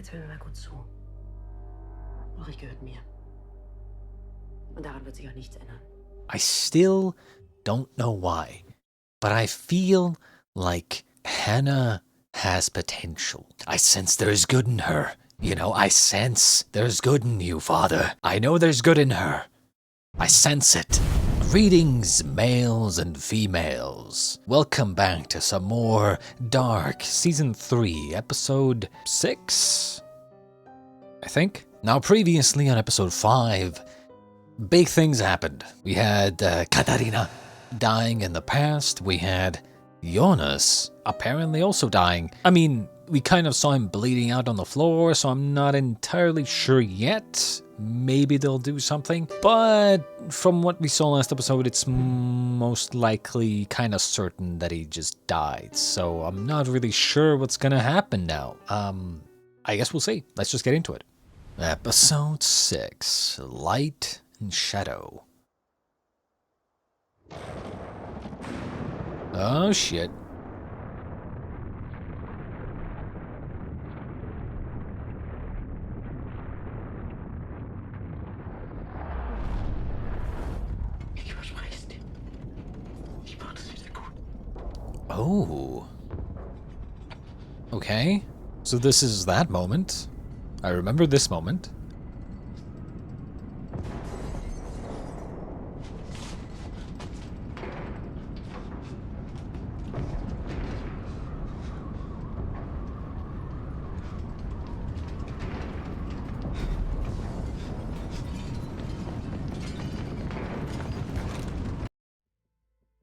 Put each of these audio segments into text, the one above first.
Jetzt hör mir mal gut zu. Ulrich gehört mir. Und daran wird sich auch nichts ändern. I still don't know why, but I feel like Hannah has potential. I sense there's good in her. You know, I sense there's good in you, Father. I know there's good in her. I sense it. Greetings, males and females. Welcome back to some more Dark Season 3, Episode 6, I think. Now, previously on Episode 5, big things happened. We had Katarina dying in the past. We had Jonas apparently also dying. I mean, we kind of saw him bleeding out on the floor, so I'm not entirely sure yet. Maybe they'll do something. But from what we saw last episode, it's most likely kind of certain that he just died. So I'm not really sure what's gonna happen now. I guess we'll see. Let's just get into it. Episode 6, Light and Shadow. Oh shit. Ich verspreche es dir. Ich mach das wieder gut. Oh. Okay. So this is that moment. I remember this moment.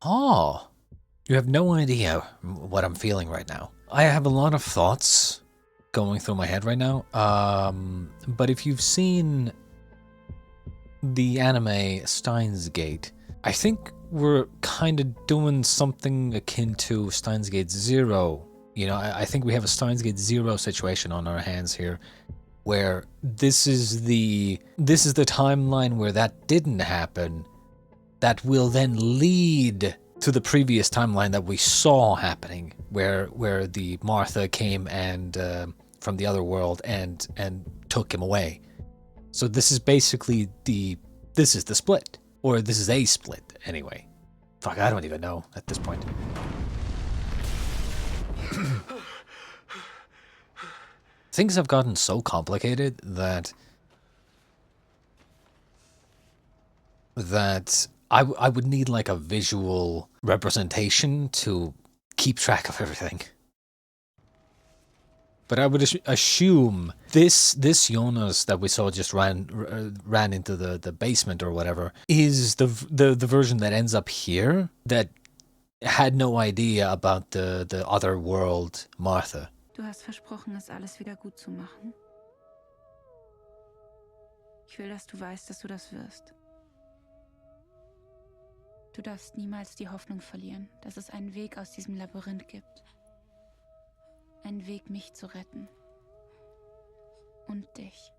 Oh, you have no idea what I'm feeling right now. I have a lot of thoughts going through my head right now. But if you've seen the anime Steins Gate, I think we're kind of doing something akin to Steins Gate Zero. You know, I think we have a Steins Gate Zero situation on our hands here, where this is the timeline where that didn't happen, that will then lead to the previous timeline that we saw happening, where the Martha came and from the other world and took him away. So this is basically the split, or this is a split anyway. Fuck, I don't even know at this point. Things have gotten so complicated that I would need like a visual representation to keep track of everything. But I would assume this Jonas that we saw just ran into the basement or whatever is the version that ends up here, that had no idea about the other world Martha. Du hast versprochen, es alles wieder gut zu machen. Ich will, dass du weißt, dass du das wirst. Du darfst niemals die Hoffnung verlieren, dass es einen Weg aus diesem Labyrinth gibt. Einen Weg, mich zu retten. Und dich.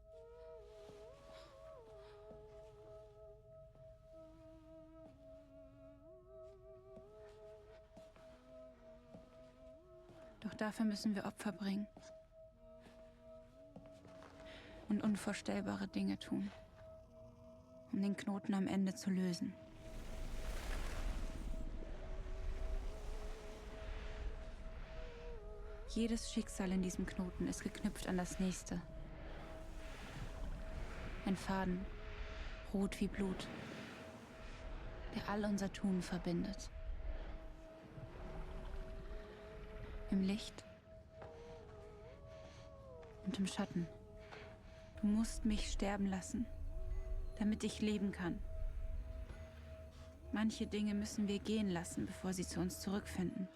Doch dafür müssen wir Opfer bringen. Und unvorstellbare Dinge tun, um den Knoten am Ende zu lösen. Jedes Schicksal in diesem Knoten ist geknüpft an das nächste. Ein Faden, rot wie Blut, der all unser Tun verbindet. Im Licht und im Schatten. Du musst mich sterben lassen, damit ich leben kann. Manche Dinge müssen wir gehen lassen, bevor sie zu uns zurückfinden.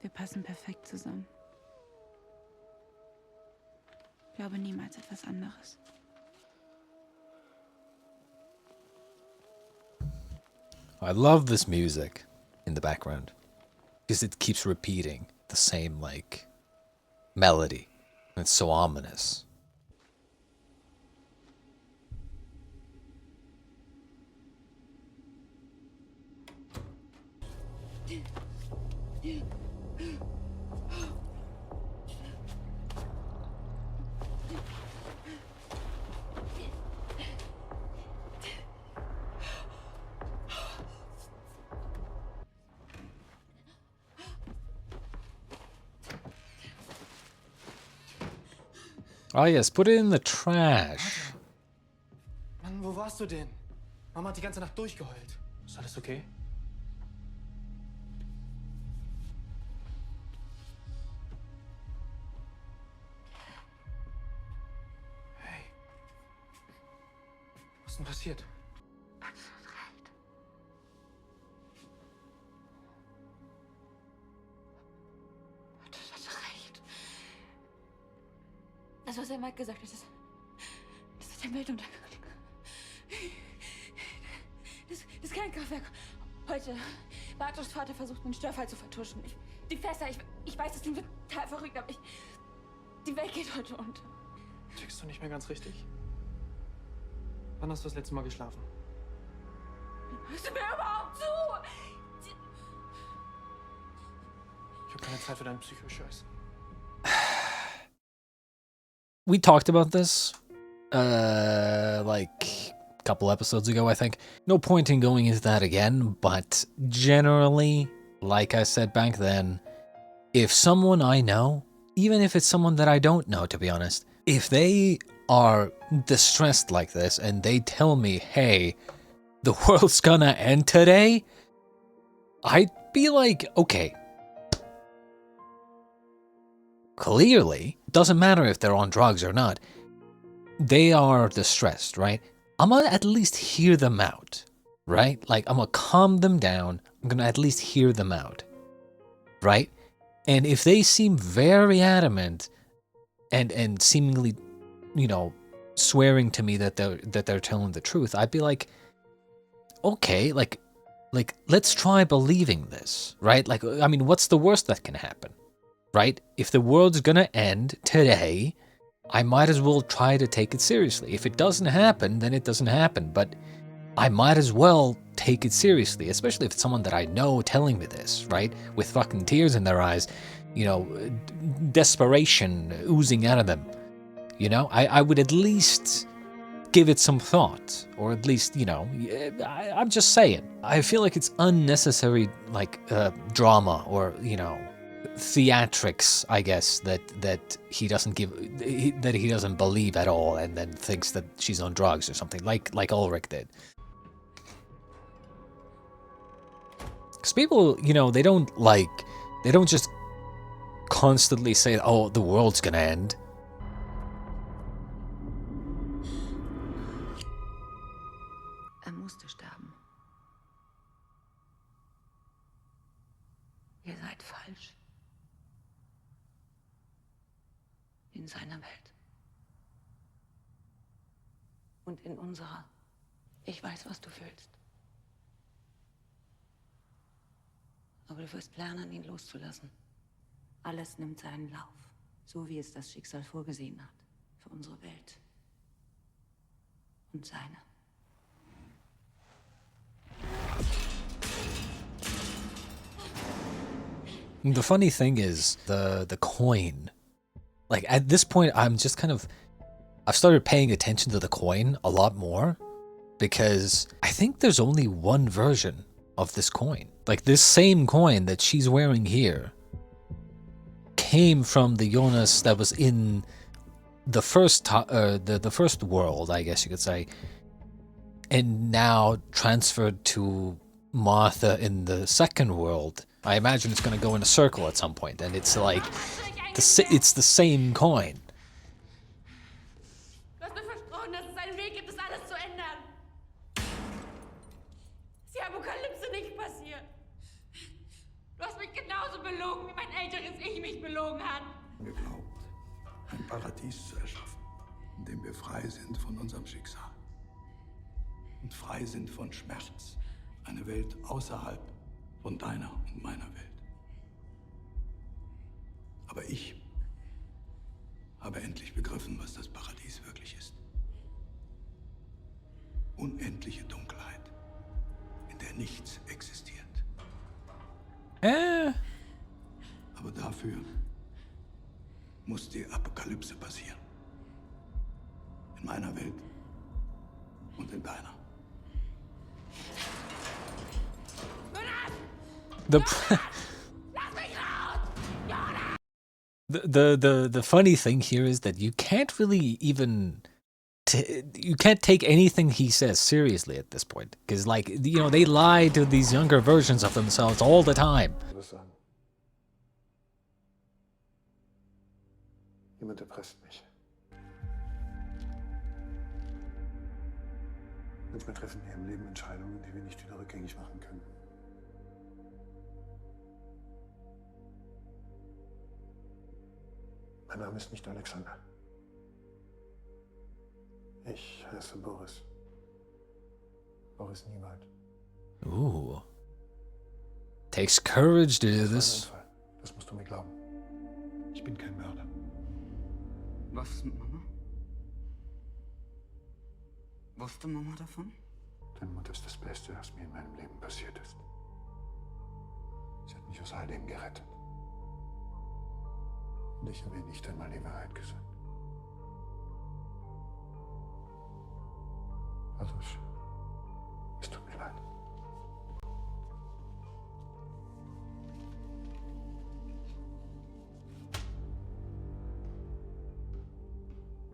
Wir passen perfekt zusammen. Glaube niemals etwas anderes. I love this music in the background because it keeps repeating the same like melody. It's so ominous. Oh yes, put it in the trash. Mann, wo warst du denn? Mama hat die ganze Nacht durchgeheult. Ist alles okay? Hey. Was ist denn passiert? Das hat recht. Das, was Mike gesagt hat, das ist ein Weltuntergang. Das ist kein Kraftwerk. Heute, Bartoschs Vater versucht, einen Störfall zu vertuschen. Die Fässer, ich weiß, das klingt total verrückt, aber die Welt geht heute unter. Tickst du nicht mehr ganz richtig? Wann hast du das letzte Mal geschlafen? Hörst du mir überhaupt zu? Ich habe keine Zeit für deinen Psycho-Scheiß. We talked about this, like a couple episodes ago, I think. No point in going into that again, but generally, like I said back then, if someone I know, even if it's someone that I don't know, to be honest, if they are distressed like this and they tell me, hey, the world's gonna end today, I'd be like, okay. Clearly, doesn't matter if they're on drugs or not, they are distressed, right? I'm gonna at least hear them out, right? Like, I'm gonna calm them down, I'm gonna at least hear them out, right? And if they seem very adamant and seemingly, you know, swearing to me that they're telling the truth, I'd be like, okay, like let's try believing this, right? Like, I mean, what's the worst that can happen? Right? If the world's gonna end today, I might as well try to take it seriously. If it doesn't happen, then it doesn't happen. But I might as well take it seriously, especially if it's someone that I know telling me this, right? With fucking tears in their eyes, you know, desperation oozing out of them. You know, I would at least give it some thought, or at least, you know, I'm just saying. I feel like it's unnecessary, like, drama, or, you know, theatrics, I guess, that he doesn't that he doesn't believe at all, and then thinks that she's on drugs or something, like Ulrich did. Because people, you know, they don't just constantly say, oh, the world's gonna end. Musste sterben. Ihr seid falsch. In seiner Welt. Und in unserer. Ich weiß, was du fühlst. Aber du wirst lernen, ihn loszulassen. Alles nimmt seinen Lauf, so wie es das Schicksal vorgesehen hat. Für unsere Welt. Und seine. The funny thing is, the coin. Like, at this point, I'm just kind of... I've started paying attention to the coin a lot more, because I think there's only one version of this coin. Like, this same coin that she's wearing here came from the Jonas that was in the first the first world, I guess you could say, and now transferred to Martha in the second world. I imagine it's going to go in a circle at some point, and it's like it's the same coin. Du hast mir versprochen, dass es einen Weg gibt, das alles zu ändern. Dass die Apokalypse nicht passiert. Du hast mich genauso belogen, wie mein älteres Ich mich belogen hat. Geglaubt, ein Paradies zu erschaffen, in dem wir frei sind von unserem Schicksal und frei sind von Schmerz. Eine Welt außerhalb von deiner und meiner Welt. Aber ich habe endlich begriffen, was das Paradies wirklich ist. Unendliche Dunkelheit, in der nichts existiert. Aber dafür muss die Apokalypse passieren. In meiner Welt und in deiner. The The funny thing here is that you can't really even you can't take anything he says seriously at this point, because like, you know, they lie to these younger versions of themselves all the time. Was sagen? Jemand erpresst mich. Manchmal treffen wir im Leben Entscheidungen, die wir nicht wieder rückgängig machen können. Mein Name ist nicht Alexander. Ich heiße Boris. Boris Niewald. Ooh. Takes courage to do this. Das musst du mir glauben. Ich bin kein Mörder. Was ist mit Mama? Wusste Mama davon? Deine Mutter ist das Beste, was mir in meinem Leben passiert ist. Sie hat mich aus all dem gerettet. Und ich habe ihr nicht einmal die Wahrheit gesagt. Adolf, es tut mir leid.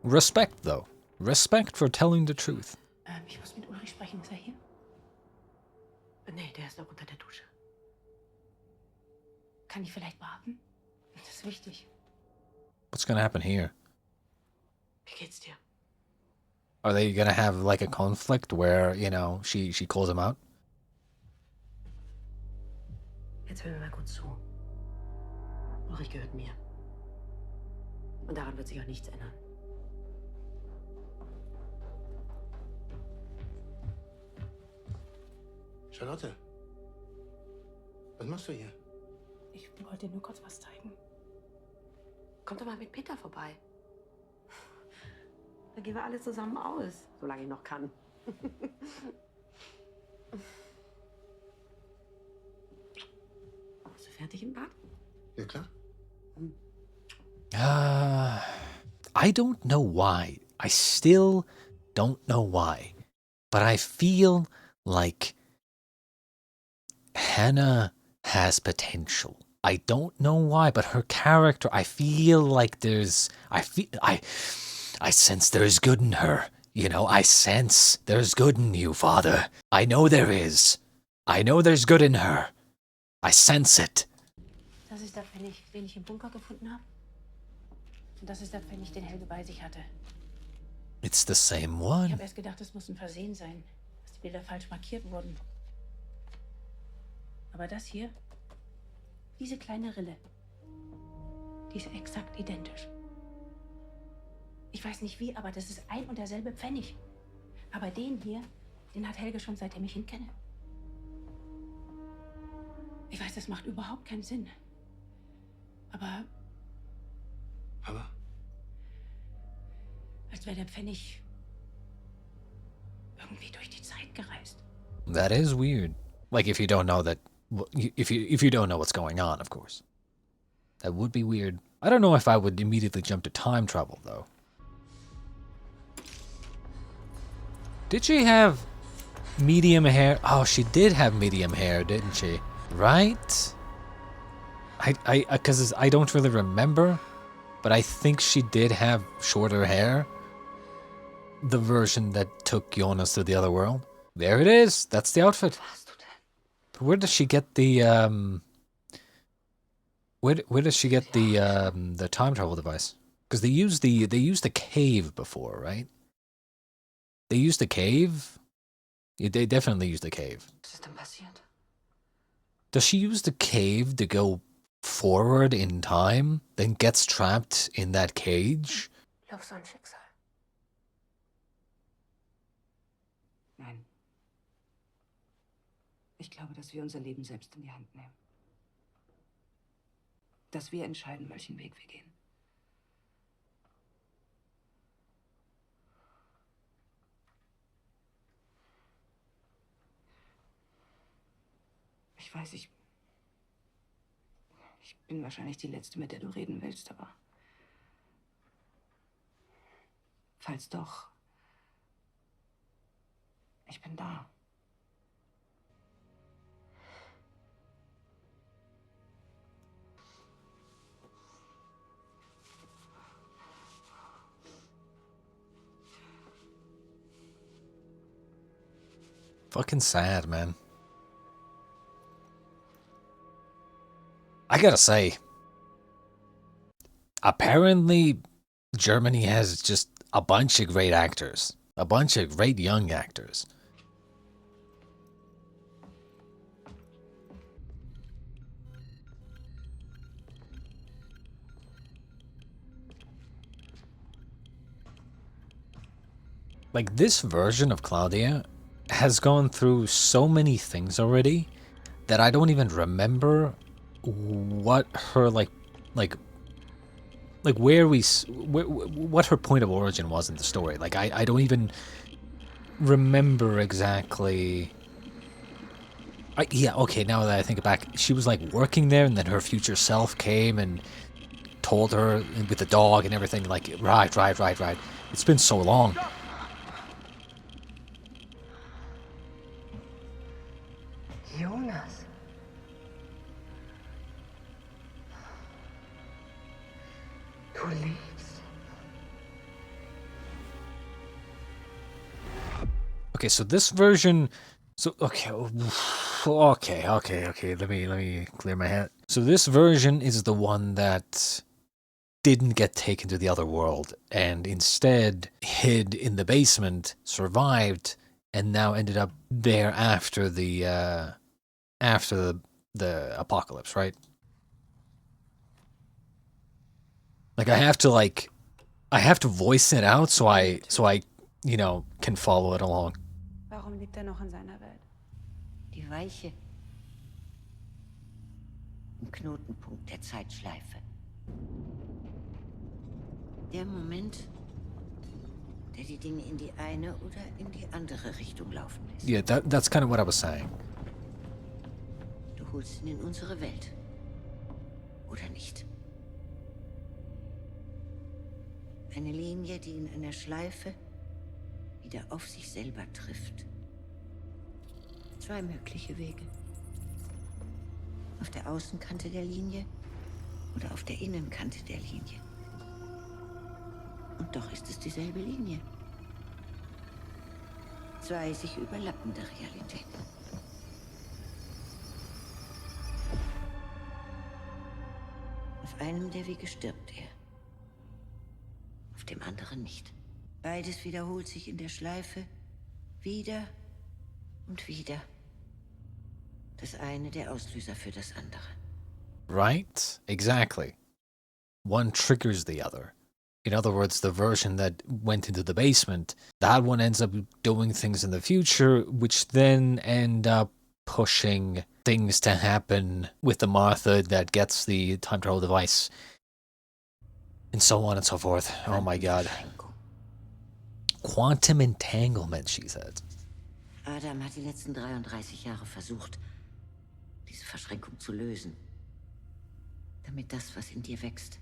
Respect, though. Respect for telling the truth. Ich muss mit Ulrich sprechen. Ist er hier? Nee, der ist noch unter der Dusche. Kann ich vielleicht warten? Das ist wichtig. What's gonna happen here? Wie geht's dir? Are they gonna have like a conflict where, you know, she calls him out? Jetzt hör mir mal kurz zu. Ulrich gehört mir. Und daran wird sich auch nichts ändern. Charlotte, was machst du hier? Ich wollte dir nur kurz was zeigen. Komm doch mal mit Peter vorbei. Dann gehen wir alle zusammen aus, solange ich noch kann. Bist du fertig im Bad? Ja, klar. I don't know why. I still don't know why. But I feel like Hannah has potential. I don't know why, but her character, I feel like I sense there's good in her. You know, I sense there's good in you, Father. I know there is. I know there's good in her. I sense it. Das ist der Pfennig, den ich im Bunker gefunden habe. Und das ist der Pfennig, den Helge bei sich hatte. It's the same Ich one. habe erst gedacht, es muss ein Versehen sein, dass die Bilder falsch markiert wurden. Aber das hier, diese kleine Rille, die ist exakt identisch. Ich weiß nicht wie, aber das ist ein und derselbe Pfennig. Aber den hier, den hat Helge schon seitdem ich ihn kenne. Ich weiß, das macht überhaupt keinen Sinn. Aber als wäre der Pfennig irgendwie durch die Zeit gereist. That is weird. Like if you don't know that, if you don't know what's going on, of course. That would be weird. I don't know if I would immediately jump to time travel though. Did she have medium hair? Oh, she did have medium hair, didn't she? Right? Because I don't really remember, but I think she did have shorter hair. The version that took Jonas to the other world. There it is. That's the outfit. Where does she get the where does she get the time travel device? Because they used the cave before, right? They used the cave. Yeah, they definitely used the cave. Was ist denn passiert? Does she use the cave to go forward in time, then gets trapped in that cage? Glaubst du an Schicksal? Nein. Ich glaube, dass wir unser Leben selbst in die Hand nehmen. Dass wir entscheiden, welchen Weg wir gehen. Ich weiß, ich bin wahrscheinlich die Letzte, mit der du reden willst, aber falls doch, ich bin da. Fucking sad, man. I gotta say, apparently Germany has just a bunch of great actors. A bunch of great young actors. Like, this version of Claudia has gone through so many things already that I don't even remember what her, like where what her point of origin was in the story. Like, I don't even remember exactly. Yeah, okay, now that I think back, she was like working there, and then her future self came and told her with the dog and everything, like, right. It's been so long. Jonas. Du lebst. Okay, so this version, okay, let me clear my head. So this version is the one that didn't get taken to the other world and instead hid in the basement, survived, and now ended up there after the apocalypse, right? Like, I have to voice it out so I you know, can follow it along. Warum lebt noch in seiner Welt? Die Weiche. Im Knotenpunkt der Zeitschleife. Der Moment, der die Dinge in die eine oder in die andere Richtung laufen lässt. Yeah, that's kind of what I was saying. Du holst ihn in unsere Welt. Oder nicht? Eine Linie, die in einer Schleife wieder auf sich selber trifft. Zwei mögliche Wege. Auf der Außenkante der Linie oder auf der Innenkante der Linie. Und doch ist es dieselbe Linie. Zwei sich überlappende Realitäten. Auf einem der Wege stirbt er. Auf dem anderen nicht. Beides wiederholt sich in der Schleife wieder und wieder. Das eine der Auslöser für das andere. Right? Exactly. One triggers the other. In other words, the version that went into the basement, that one ends up doing things in the future, which then end up pushing things to happen with the Martha that gets the time travel device. And so on and so forth. Oh my god. Quantum entanglement, she said. Adam hat die letzten 33 Jahre versucht, diese Verschränkung zu lösen. Damit das, was in dir wächst,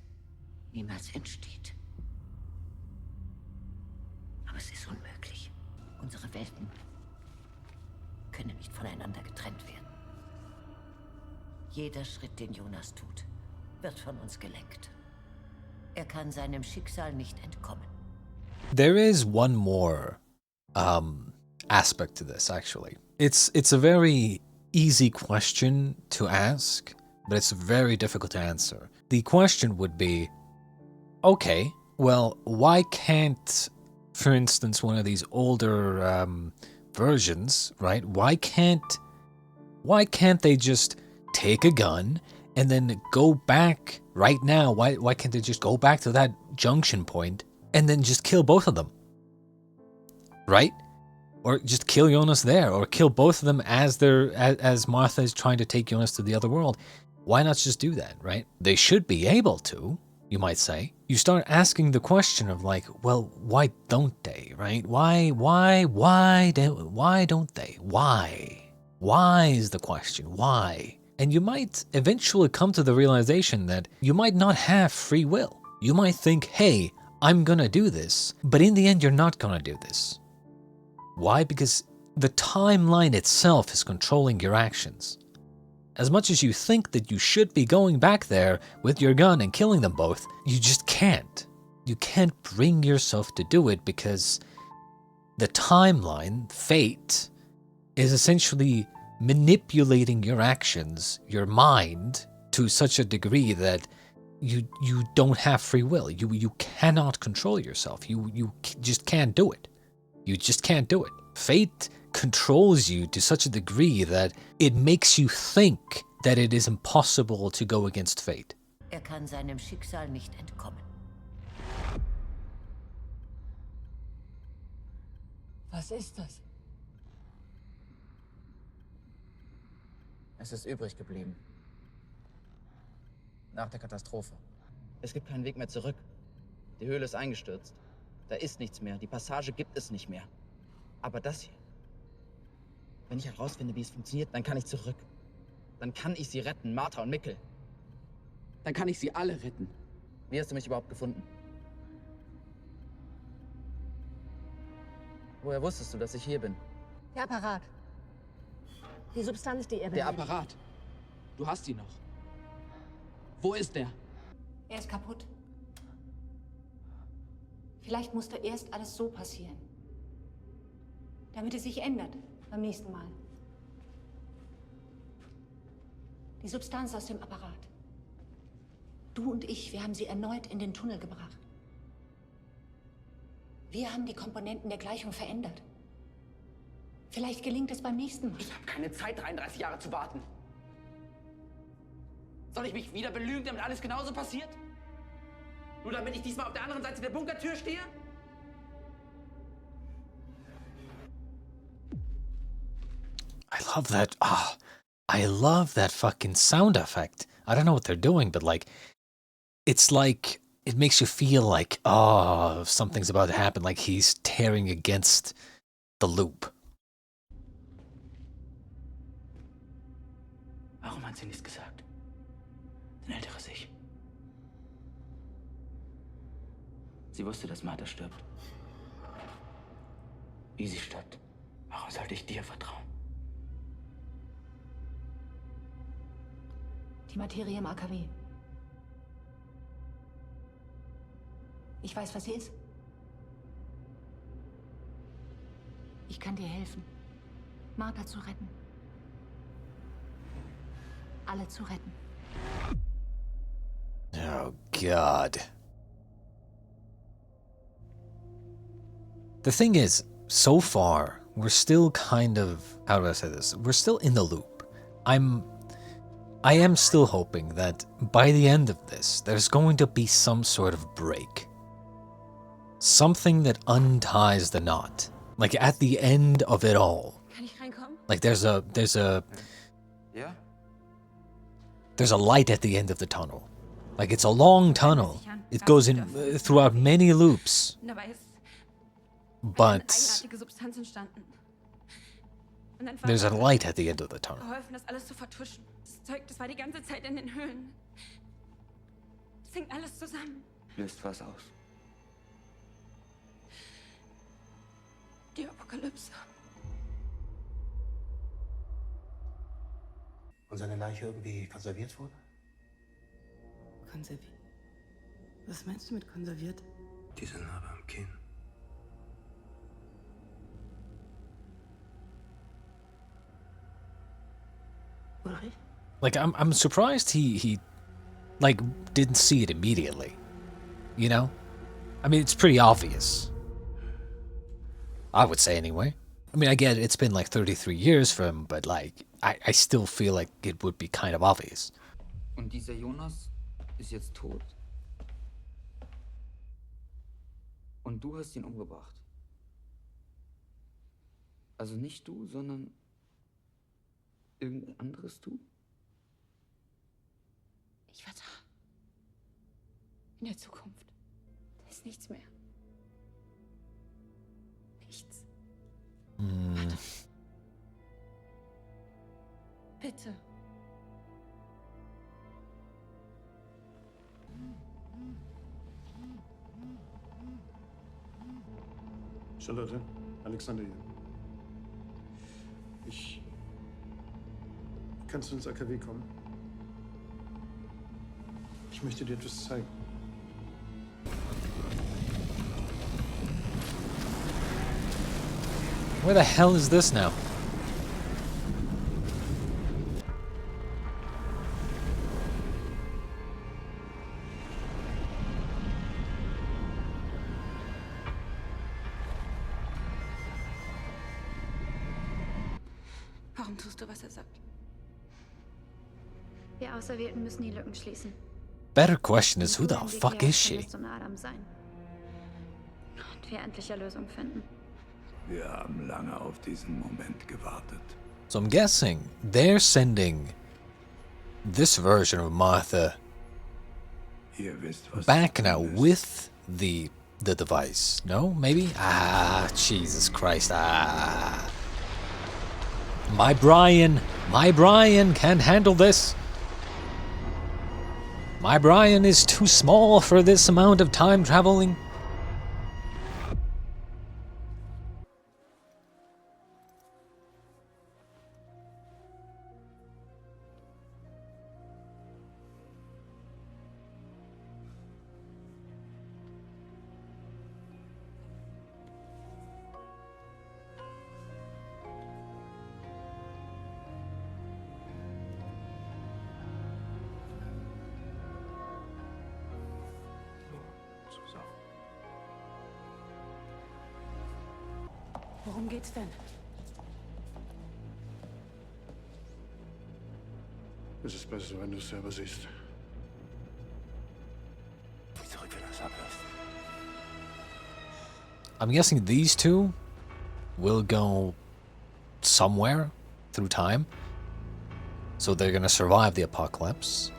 niemals entsteht. Aber es ist unmöglich. Unsere Welten können nicht voneinander getrennt werden. Jeder Schritt, den Jonas tut, wird von uns gelenkt. Er kann seinem Schicksal nicht entkommen. There is one more aspect to this, actually. It's a very easy question to ask, but it's very difficult to answer. The question would be, okay, well, why can't, for instance, one of these older versions, right? Why can't they just take a gun and then go back right now? Why can't they just go back to that junction point and then just kill both of them? Right? Or just kill Jonas there, or kill both of them as Martha is trying to take Jonas to the other world. Why not just do that, right? They should be able to, you might say. You start asking the question of like, well, why don't they, right? Why don't they? Why? Why is the question? Why? And you might eventually come to the realization that you might not have free will. You might think, hey, I'm gonna do this, but in the end, you're not gonna do this. Why? Because the timeline itself is controlling your actions. As much as you think that you should be going back there with your gun and killing them both, you just can't. You can't bring yourself to do it because the timeline, fate, is essentially manipulating your actions, your mind, to such a degree that you don't have free will. You cannot control yourself. You just can't do it. You just can't do it. Fate controls you to such a degree that it makes you think that it is impossible to go against fate. Kann seinem Schicksal nicht entkommen. Was ist das? Es ist übrig geblieben. Nach der Katastrophe. Es gibt keinen Weg mehr zurück. Die Höhle ist eingestürzt. Da ist nichts mehr. Die Passage gibt es nicht mehr. Aber das hier. Wenn ich herausfinde, wie es funktioniert, dann kann ich zurück. Dann kann ich sie retten, Martha und Mikkel. Dann kann ich sie alle retten. Wie hast du mich überhaupt gefunden? Woher wusstest du, dass ich hier bin? Der Apparat. Die Substanz, die er Der benutzt. Apparat. Du hast ihn noch. Wo ist er? Er ist kaputt. Vielleicht musste erst alles so passieren, damit es sich ändert beim nächsten Mal. Die Substanz aus dem Apparat. Du und ich, wir haben sie erneut in den Tunnel gebracht. Wir haben die Komponenten der Gleichung verändert. Vielleicht gelingt es beim nächsten Mal. Ich habe keine Zeit, 33 Jahre zu warten. Soll ich mich wieder belügen, damit alles genauso passiert? Nur damit ich diesmal auf der anderen Seite der Bunkertür stehe? I love that fucking sound effect. I don't know what they're doing, but like, it's like, it makes you feel like, oh, something's about to happen, like he's tearing against the loop. Warum hat sie nichts gesagt? Dein älteres Ich. Sie wusste, dass Martha stirbt. Wie sie stirbt. Warum sollte ich dir vertrauen? Die Materie im AKW. Ich weiß, was sie ist. Ich kann dir helfen, Martha zu retten. Alle zu retten. Oh, God. The thing is, so far, we're still kind of, how do I say this? We're still in the loop. I am still hoping that by the end of this, there's going to be some sort of break. Something that unties the knot. Like at the end of it all. Kann ich reinkommen? Like there's a Ja? there's a light at the end of the tunnel. Like it's a long tunnel. It goes in throughout many loops. Dabei ist But eigenartige Substanz entstanden. Und dann there's a light at the end of the tunnel. geholfen, das alles zu vertuschen. Das Zeug, das war die ganze Zeit in den Höhlen. Das hängt alles zusammen. Löst was aus. Die Apokalypse. Und seine Leiche irgendwie konserviert wurde? Konserviert? Was meinst du mit konserviert? Diese Narbe am Kinn. Ulrich? Like I'm surprised he like didn't see it immediately. You know? I mean, it's pretty obvious. I would say anyway. I mean, I get it, it's been like 33 years for him, but like I still feel like it would be kind of obvious. Und dieser Jonas ist jetzt tot. Und du hast ihn umgebracht. Also nicht du, sondern irgendein anderes Du? Ich war da. In der Zukunft. Da ist nichts mehr. Nichts. Warte. Bitte. Charlotte, Alexander hier. Kannst du ins AKW kommen? Ich möchte dir etwas zeigen. Where the hell is this now? Warum tust du, was sagt? Wir Auserwählten müssen die Lücken schließen. Better question is, who the fuck is she? Und wir endlich Erlösung finden. Wir haben lange auf diesen Moment gewartet. So I'm guessing they're sending this version of Martha Ihr wisst, was back now with the device. No? Maybe? Ah, Jesus Christ. Ah. My Brian can't handle this. My Brian is too small for this amount of time traveling. Worum geht's denn? Es ist besser, wenn du es selber siehst. Geh zurück, wenn du es ablässt. I'm guessing these two will go somewhere through time. So they're gonna survive the apocalypse.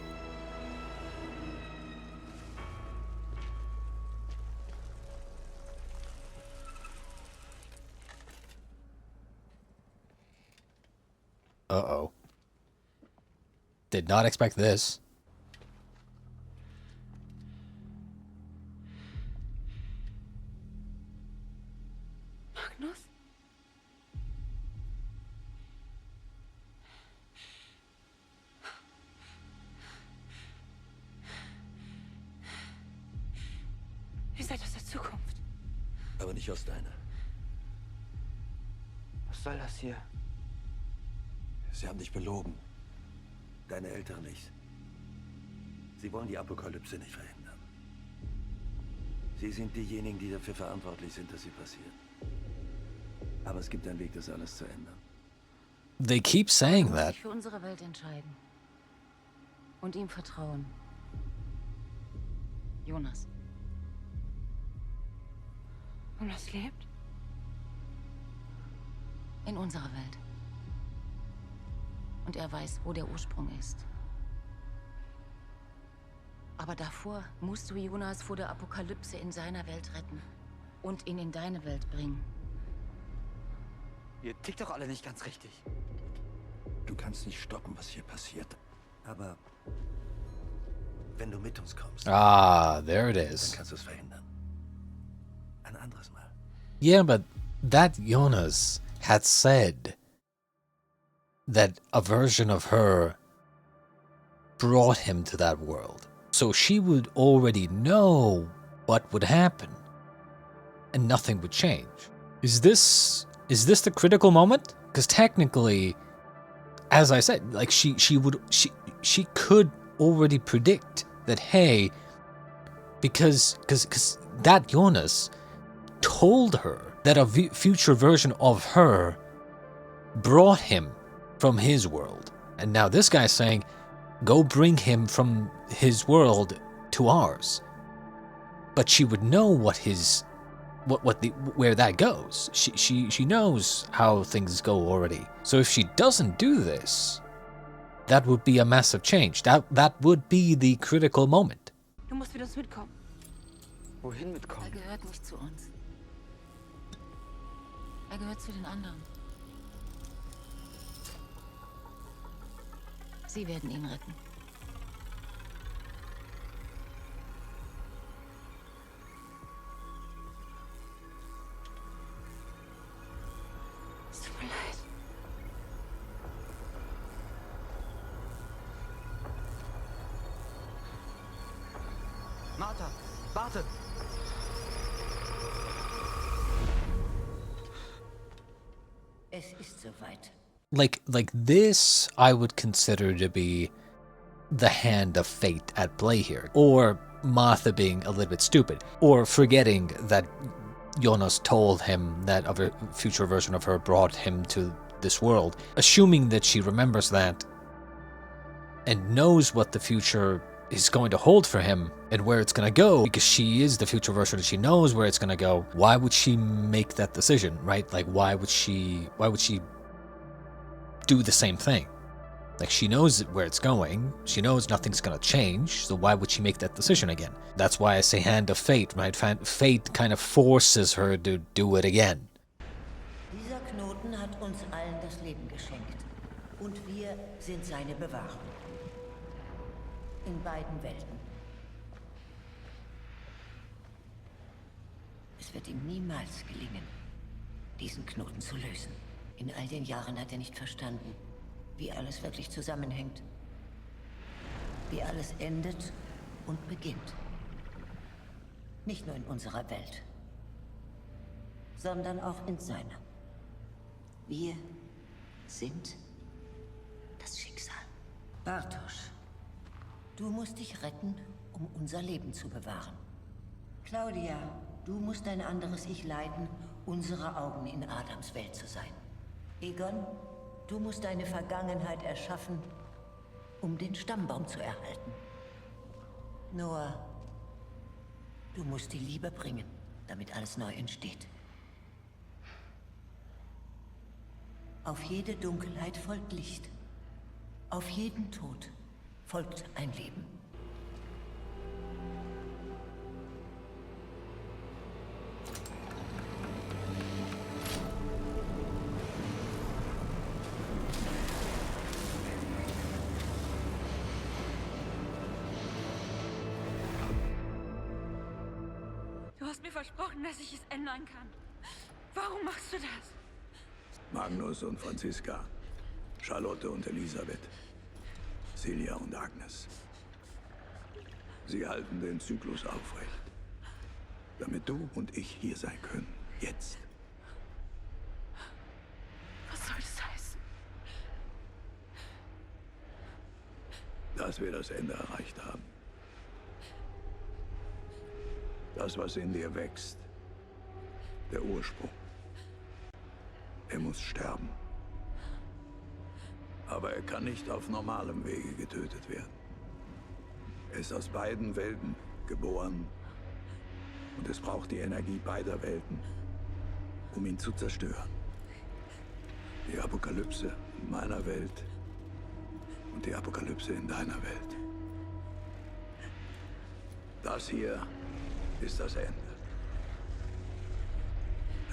Uh-oh. Did not expect this. Magnus? Ihr seid aus der Zukunft. Aber nicht aus deiner. Was soll das hier? Sie haben dich belogen. Deine Eltern nicht. Sie wollen die Apokalypse nicht verhindern. Sie sind diejenigen, die dafür verantwortlich sind, dass sie passiert. Aber es gibt einen Weg, das alles zu ändern. They keep saying Du musst that. dich für unsere Welt entscheiden. Und ihm vertrauen. Jonas. Jonas lebt? In unserer Welt. Und er weiß, wo der Ursprung ist. Aber davor musst du Jonas vor der Apokalypse in seiner Welt retten. Und ihn in deine Welt bringen. Ihr tickt doch alle nicht ganz richtig. Du kannst nicht stoppen, was hier passiert. Aber wenn du mit uns kommst, Ah, there it dann is. kannst du es verhindern. Ein anderes Mal. Yeah, but that Jonas had said that a version of her brought him to that world. So she would already know what would happen. And nothing would change. Is this the critical moment? Because technically, as I said, like she could already predict that, hey, because that Jonas told her that a future version of her brought him from his world. And now this guy's saying, go bring him from his world to ours. But she would know where that goes. She knows how things go already. So if she doesn't do this, that would be a massive change. That would be the critical moment. Du musst mit uns mitkommen. Wohin mitkommen? Er gehört nicht zu uns. Er gehört zu den anderen. Sie werden ihn retten. Es tut mir leid. Martha, warte! Es ist soweit. Like this, I would consider to be the hand of fate at play here. Or Martha being a little bit stupid. Or forgetting that Jonas told him that a future version of her brought him to this world, assuming that she remembers that and knows what the future is going to hold for him and where it's going to go, because she is the future version and she knows where it's going to go. Why would she make that decision, right? Like, why would she do the same thing? Like, she knows where it's going. She knows nothing's going to change. So why would she make that decision again? That's why I say hand of fate, right? Fate kind of forces her to do it again. Dieser Knoten hat uns allen das Leben geschenkt. Und wir sind seine Bewahrer. In beiden Welten. Es wird ihm niemals gelingen, diesen Knoten zu lösen. In all den Jahren hat er nicht verstanden, wie alles wirklich zusammenhängt. Wie alles endet und beginnt. Nicht nur in unserer Welt, sondern auch in seiner. Wir sind das Schicksal. Bartosz, du musst dich retten, um unser Leben zu bewahren. Claudia, du musst ein anderes Ich leiten, unsere Augen in Adams Welt zu sein. Egon, du musst deine Vergangenheit erschaffen, um den Stammbaum zu erhalten. Noah, du musst die Liebe bringen, damit alles neu entsteht. Auf jede Dunkelheit folgt Licht. Auf jeden Tod folgt ein Leben. Du hast mir versprochen, dass ich es ändern kann. Warum machst du das? Magnus und Franziska, Charlotte und Elisabeth, Celia und Agnes. Sie halten den Zyklus aufrecht, damit du und ich hier sein können. Jetzt. Was soll das heißen? Dass wir das Ende erreicht haben. Das, was in dir wächst. Der Ursprung. Er muss sterben. Aber er kann nicht auf normalem Wege getötet werden. Er ist aus beiden Welten geboren. Und es braucht die Energie beider Welten, um ihn zu zerstören. Die Apokalypse in meiner Welt und die Apokalypse in deiner Welt. Das hier ist das Ende.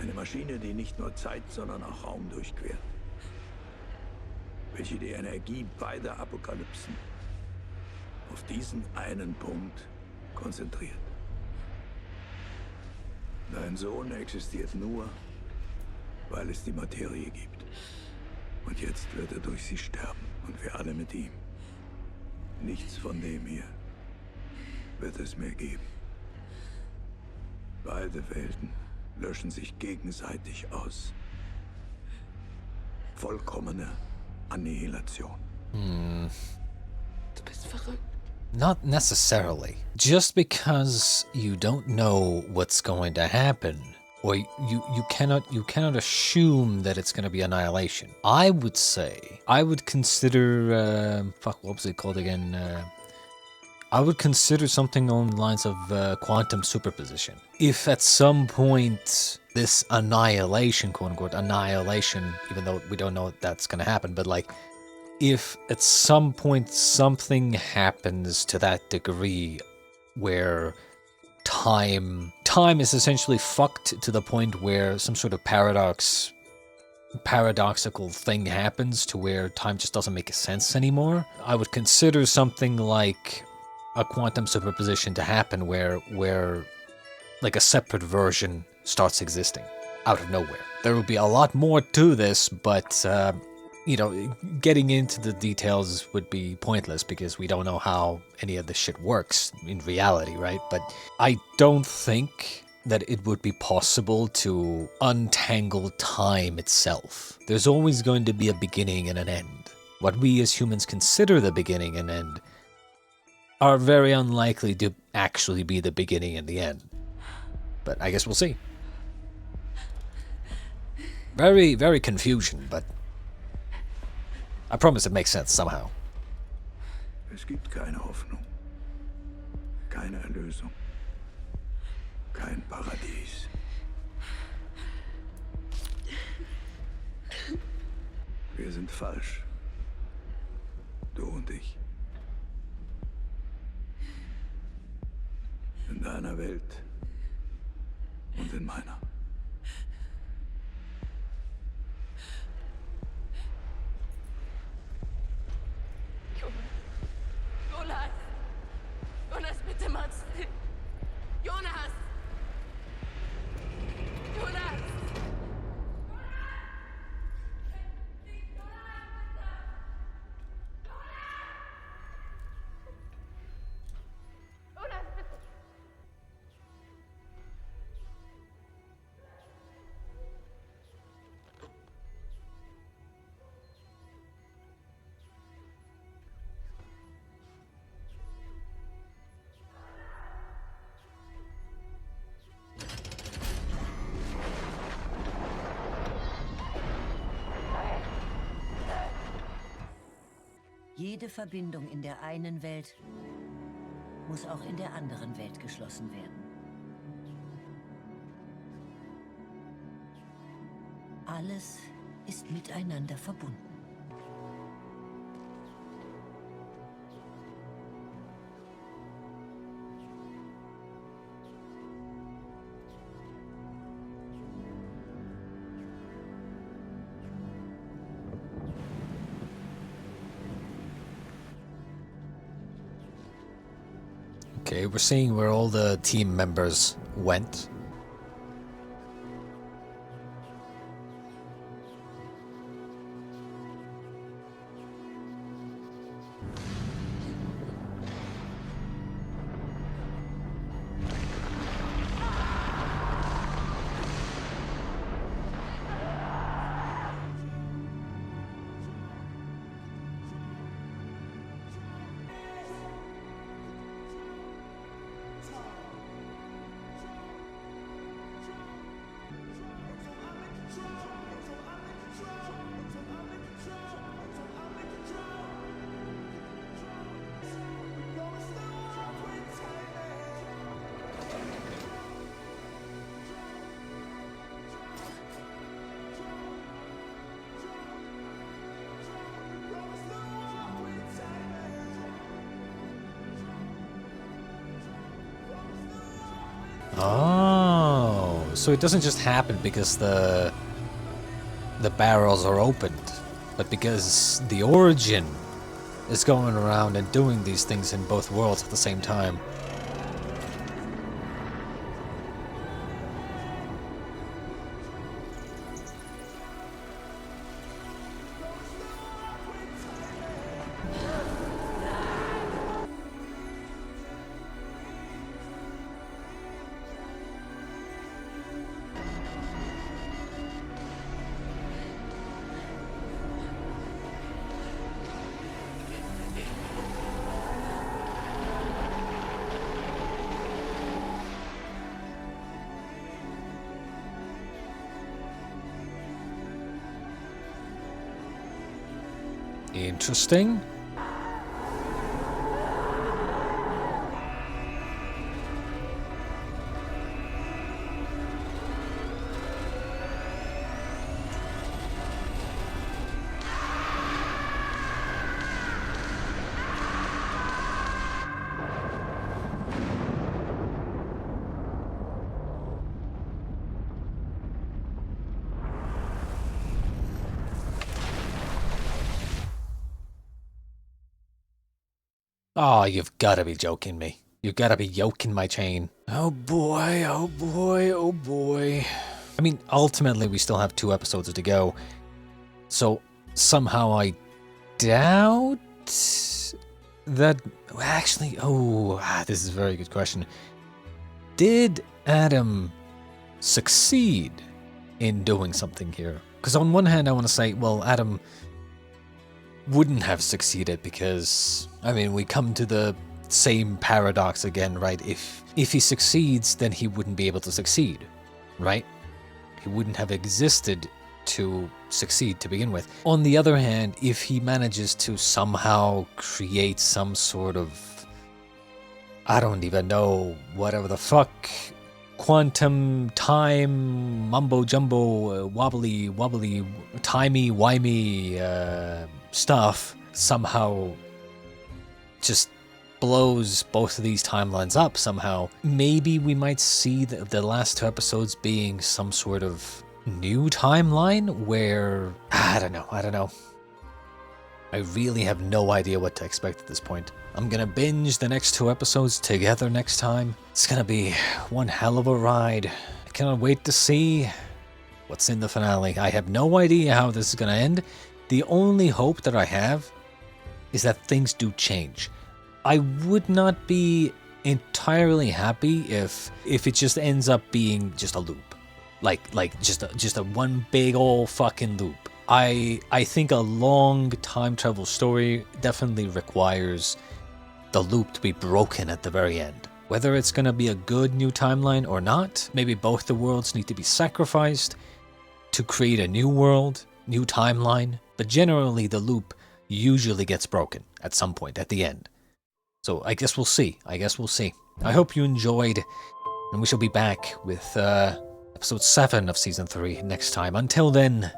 Eine Maschine, die nicht nur Zeit, sondern auch Raum durchquert. Welche die Energie beider Apokalypsen auf diesen einen Punkt konzentriert. Dein Sohn existiert nur, weil es die Materie gibt. Und jetzt wird er durch sie sterben und wir alle mit ihm. Nichts von dem hier wird es mehr geben. Beide Welten löschen sich gegenseitig aus. Vollkommene Annihilation. Du bist verrückt. Not necessarily. Just because you don't know what's going to happen, or you cannot assume that it's going to be annihilation. I would say I would consider what was it called again? I would consider something along the lines of quantum superposition. If at some point this annihilation, quote unquote, annihilation, even though we don't know that's going to happen, but like, if at some point something happens to that degree where time is essentially fucked to the point where some sort of paradoxical thing happens to where time just doesn't make sense anymore, I would consider something like a quantum superposition to happen where like a separate version starts existing out of nowhere. There would be a lot more to this, but you know, getting into the details would be pointless because we don't know how any of this shit works in reality, right? But I don't think that it would be possible to untangle time itself. There's always going to be a beginning and an end. What we as humans consider the beginning and end are very unlikely to actually be the beginning and the end. But I guess we'll see. Very, very confusion, but I promise it makes sense somehow. Es gibt keine Hoffnung, keine Erlösung, kein Paradies. Wir sind falsch. Du und ich. In deiner Welt und in meiner. Jonas! Jonas, bitte mach's nicht! Jonas! Jonas! Jonas, bitte! Jede Verbindung in der einen Welt muss auch in der anderen Welt geschlossen werden. Alles ist miteinander verbunden. Okay, we're seeing where all the team members went. Oh, so it doesn't just happen because the barrels are opened, but because the Origin is going around and doing these things in both worlds at the same time. Interesting. Oh, you've gotta be joking me. You've gotta be yoking my chain. Oh boy, oh boy, oh boy. I mean, ultimately we still have 2 episodes to go. So, somehow I doubt that... Actually, this is a very good question. Did Adam succeed in doing something here? Because on one hand I want to say, well, Adam wouldn't have succeeded because, I mean, we come to the same paradox again, right? If he succeeds, then he wouldn't be able to succeed, right? He wouldn't have existed to succeed to begin with. On the other hand, if he manages to somehow create some sort of, I don't even know, whatever the fuck, quantum time mumbo jumbo wobbly timey-wimey stuff somehow just blows both of these timelines up somehow, maybe we might see the last 2 episodes being some sort of new timeline where, I don't know. I really have no idea what to expect at this point. I'm gonna binge the next 2 episodes together next time. It's gonna be one hell of a ride. I cannot wait to see what's in the finale. I have no idea how this is gonna end. The only hope that I have is that things do change. I would not be entirely happy if it just ends up being just a loop. Like just a one big old fucking loop. I think a long time travel story definitely requires the loop to be broken at the very end. Whether it's gonna be a good new timeline or not, maybe both the worlds need to be sacrificed to create a new world, new timeline, but generally the loop usually gets broken at some point at the end. So I guess we'll see. I hope you enjoyed, and we shall be back with episode 7 of season 3 next time. Until then,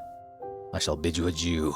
I shall bid you adieu.